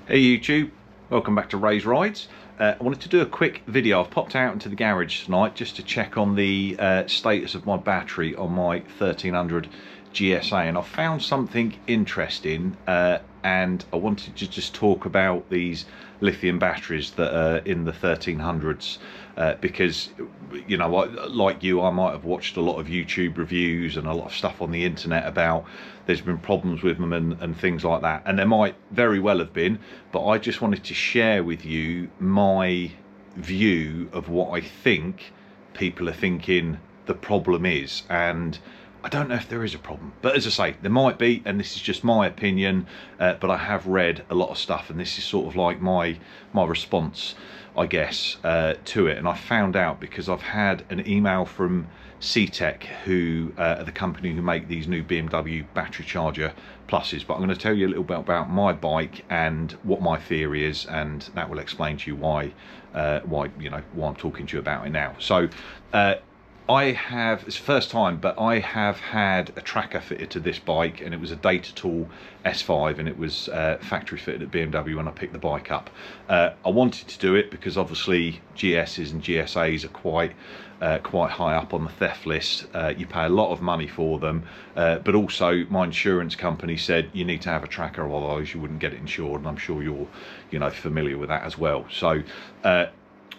Hey YouTube, welcome back to Ray's Rides. I wanted to do a quick video. I've popped out into the garage tonight just to check on the status of my battery on my 1300 GSA, and I found something interesting and I wanted to just talk about these lithium batteries that are in the 1300s because, you know, like you, I might have watched a lot of YouTube reviews and a lot of stuff on the internet about there's been problems with them and things like that, and there might very well have been, but I just wanted to share with you my view of what I think people are thinking the problem is. And I don't know if there is a problem, but as I say, there might be, and this is just my opinion, but I have read a lot of stuff, and this is sort of like my response, I guess, to it. And I found out because I've had an email from CTEC, who are the company who make these new BMW battery charger pluses. But I'm going to tell you a little bit about my bike and what my theory is, and that will explain to you why I'm talking to you about it now. So I have, it's the first time, but I have had a tracker fitted to this bike, and it was a Data Tool S5, and it was factory fitted at BMW when I picked the bike up. I wanted to do it because obviously GSs and GSAs are quite high up on the theft list. You pay a lot of money for them, but also my insurance company said you need to have a tracker, otherwise you wouldn't get it insured, and I'm sure you're familiar with that as well. So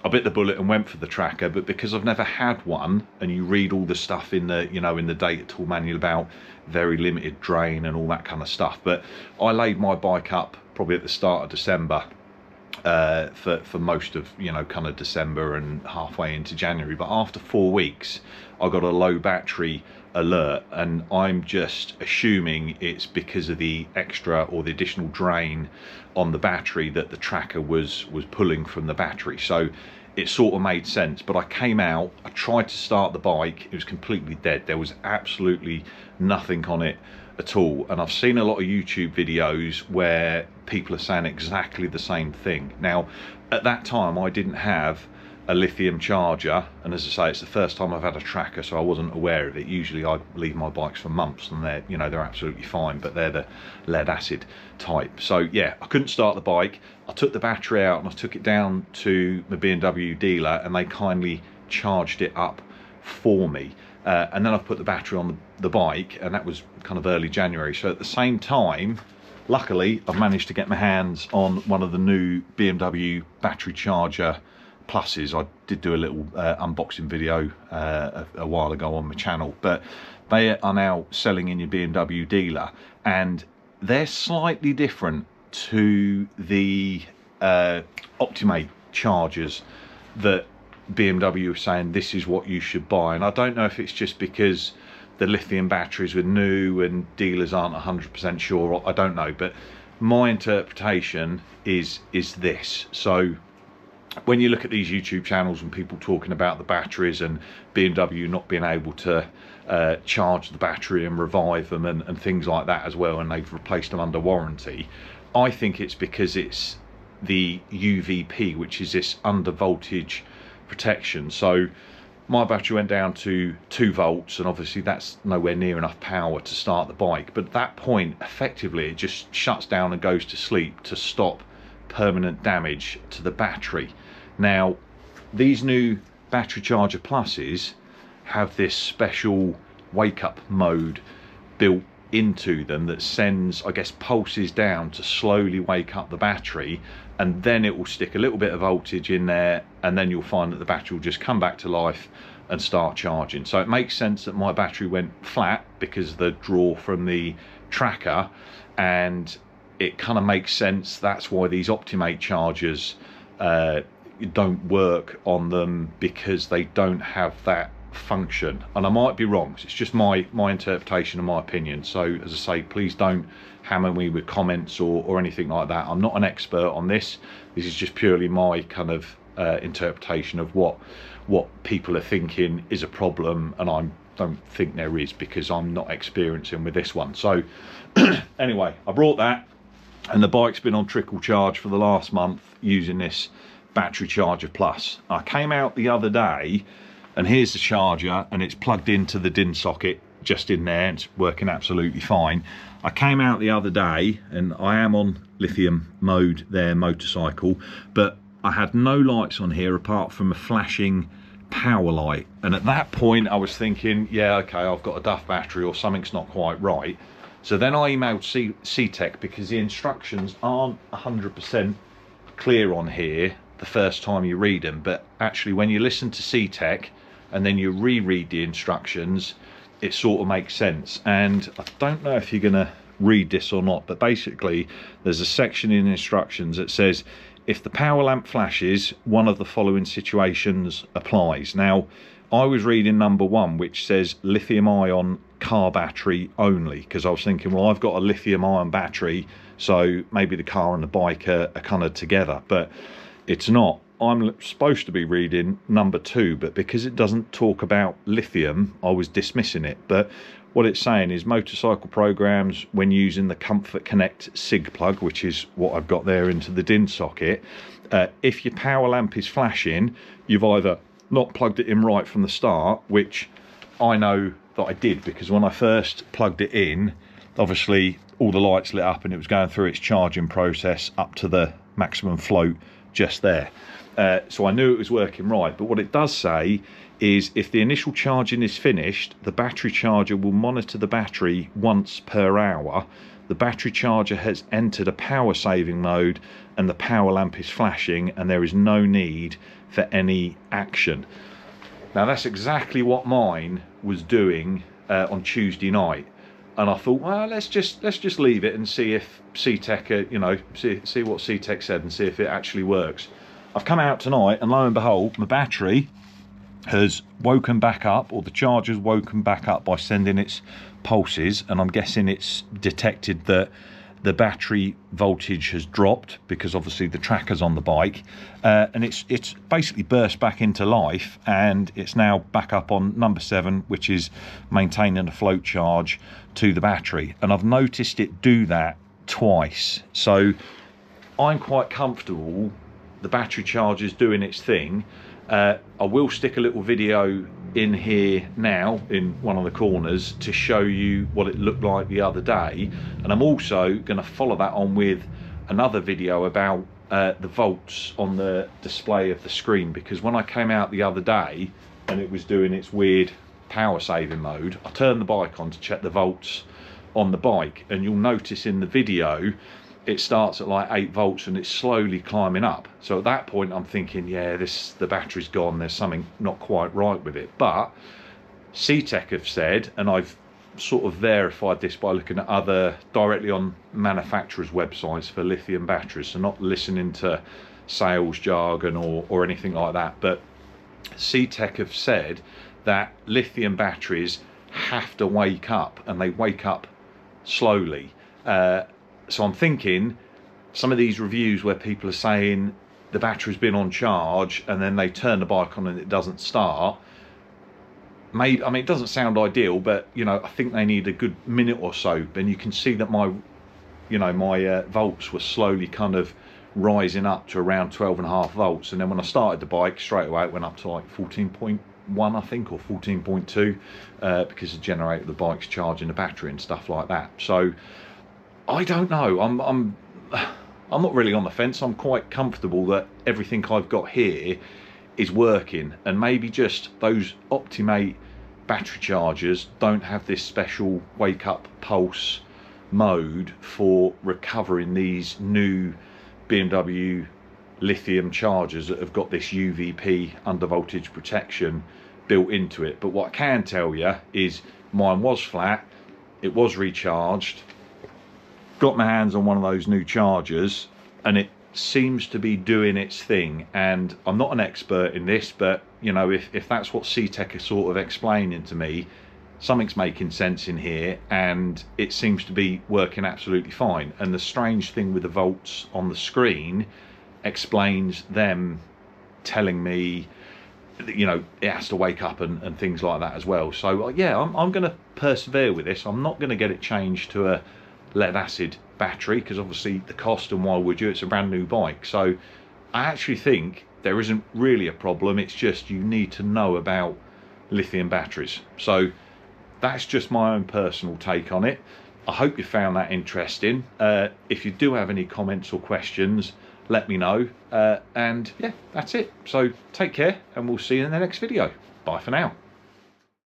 I bit the bullet and went for the tracker, but because I've never had one, and you read all the stuff in the in the Data Tool manual about very limited drain and all that kind of stuff, but I laid my bike up probably at the start of December for most of kind of December and halfway into January. But after 4 weeks I got a low battery alert, and I'm just assuming it's because of the extra or the additional drain on the battery that the tracker was pulling from the battery. So it sort of made sense. But I came out, I tried to start the bike, it was completely dead. There was absolutely nothing on it at all, and I've seen a lot of YouTube videos where people are saying exactly the same thing. Now at that time I didn't have a lithium charger, and as I say, it's the first time I've had a tracker, so I wasn't aware of it. Usually I leave my bikes for months and they're absolutely fine, but they're the lead acid type. So yeah, I couldn't start the bike. I took the battery out and I took it down to the BMW dealer, and they kindly charged it up for me, and then I've put the battery on the bike, and that was kind of early January. So at the same time, luckily I've managed to get my hands on one of the new BMW battery charger pluses. I did do a little unboxing video a while ago on my channel, but they are now selling in your BMW dealer, and they're slightly different to the Optimate chargers that BMW are saying this is what you should buy. And I don't know if it's just because the lithium batteries were new and dealers aren't 100% sure, I don't know, but my interpretation is this. So when you look at these YouTube channels and people talking about the batteries and BMW not being able to charge the battery and revive them and things like that as well, and they've replaced them under warranty, I think it's because it's the UVP, which is this under voltage protection. So my battery went down to 2 volts, and obviously that's nowhere near enough power to start the bike, but at that point effectively it just shuts down and goes to sleep to stop permanent damage to the battery. Now these new battery charger pluses have this special wake up mode built into them that sends, I guess, pulses down to slowly wake up the battery, and then it will stick a little bit of voltage in there, and then you'll find that the battery will just come back to life and start charging. So it makes sense that my battery went flat because of the draw from the tracker, and it kind of makes sense that's why these Optimate chargers don't work on them, because they don't have that function. And I might be wrong, it's just my interpretation and my opinion. So as I say, please don't hammer me with comments or anything like that. I'm not an expert on this. This is just purely my kind of interpretation of what people are thinking is a problem, and I don't think there is, because I'm not experiencing with this one. So anyway, I brought that, and the bike's been on trickle charge for the last month using this battery charger plus. I came out the other day, and here's the charger, and it's plugged into the DIN socket just in there, it's working absolutely fine. I came out the other day, and I am on lithium mode there, motorcycle, but I had no lights on here apart from a flashing power light, and at that point I was thinking, yeah, okay, I've got a duff battery or something's not quite right. So then I emailed CTEC, because the instructions aren't 100% clear on here the first time you read them, but actually when you listen to CTEC and then you reread the instructions, it sort of makes sense. And I don't know if you're going to read this or not, but basically there's a section in instructions that says, if the power lamp flashes, one of the following situations applies. Now, I was reading number 1, which says lithium ion car battery only, because I was thinking, well, I've got a lithium ion battery, so maybe the car and the bike are kind of together, but it's not. I'm supposed to be reading number 2, but because it doesn't talk about lithium, I was dismissing it. But what it's saying is motorcycle programs, when using the Comfort Connect SIG plug, which is what I've got there into the DIN socket, if your power lamp is flashing, you've either not plugged it in right from the start, which I know that I did, because when I first plugged it in, obviously all the lights lit up and it was going through its charging process up to the maximum float just there. So I knew it was working right. But what it does say is, if the initial charging is finished, the battery charger will monitor the battery once per hour. The battery charger has entered a power saving mode and the power lamp is flashing, and there is no need for any action. Now that's exactly what mine was doing on Tuesday night, and I thought, well, let's just leave it and see if CTEC, you know, see what CTEC said and see if it actually works. I've come out tonight, and lo and behold, my battery has woken back up, or the charger's woken back up by sending its pulses, and I'm guessing it's detected that the battery voltage has dropped, because obviously the tracker's on the bike, and it's basically burst back into life, and it's now back up on number 7, which is maintaining a float charge to the battery. And I've noticed it do that twice, so I'm quite comfortable the battery charger's doing its thing. I will stick a little video in here now in one of the corners to show you what it looked like the other day, and I'm also going to follow that on with another video about the volts on the display of the screen, because when I came out the other day and it was doing its weird power saving mode, I turned the bike on to check the volts on the bike, and you'll notice in the video it starts at like 8 volts and it's slowly climbing up. So at that point I'm thinking, yeah, the battery's gone, there's something not quite right with it. But CTEC have said, and I've sort of verified this by looking at other directly on manufacturers' websites for lithium batteries, so not listening to sales jargon or anything like that, but CTEC have said that lithium batteries have to wake up, and they wake up slowly. So I'm thinking some of these reviews where people are saying the battery's been on charge and then they turn the bike on and it doesn't start, maybe, I mean, it doesn't sound ideal, but you know, I think they need a good minute or so. Then you can see that my volts were slowly kind of rising up to around 12.5 volts, and then when I started the bike, straight away it went up to like 14.1, I think, or 14.2, because the generator of the bike's charging the battery and stuff like that. So I don't know, I'm not really on the fence. I'm quite comfortable that everything I've got here is working, and maybe just those Optimate battery chargers don't have this special wake up pulse mode for recovering these new BMW lithium chargers that have got this UVP under voltage protection built into it. But what I can tell you is mine was flat, it was recharged, got my hands on one of those new chargers, and it seems to be doing its thing. And I'm not an expert in this, but you know, if that's what CTEC is sort of explaining to me, something's making sense in here, and it seems to be working absolutely fine. And the strange thing with the volts on the screen explains them telling me, you know, it has to wake up and things like that as well. So yeah, I'm going to persevere with this. I'm not going to get it changed to a lead acid battery, because obviously the cost, and why would you, it's a brand new bike. So I actually think there isn't really a problem, it's just you need to know about lithium batteries. So That's just my own personal take on it. I hope you found that interesting. If you do have any comments or questions, let me know. And yeah, that's it. So take care, and we'll see you in the next video. Bye for now.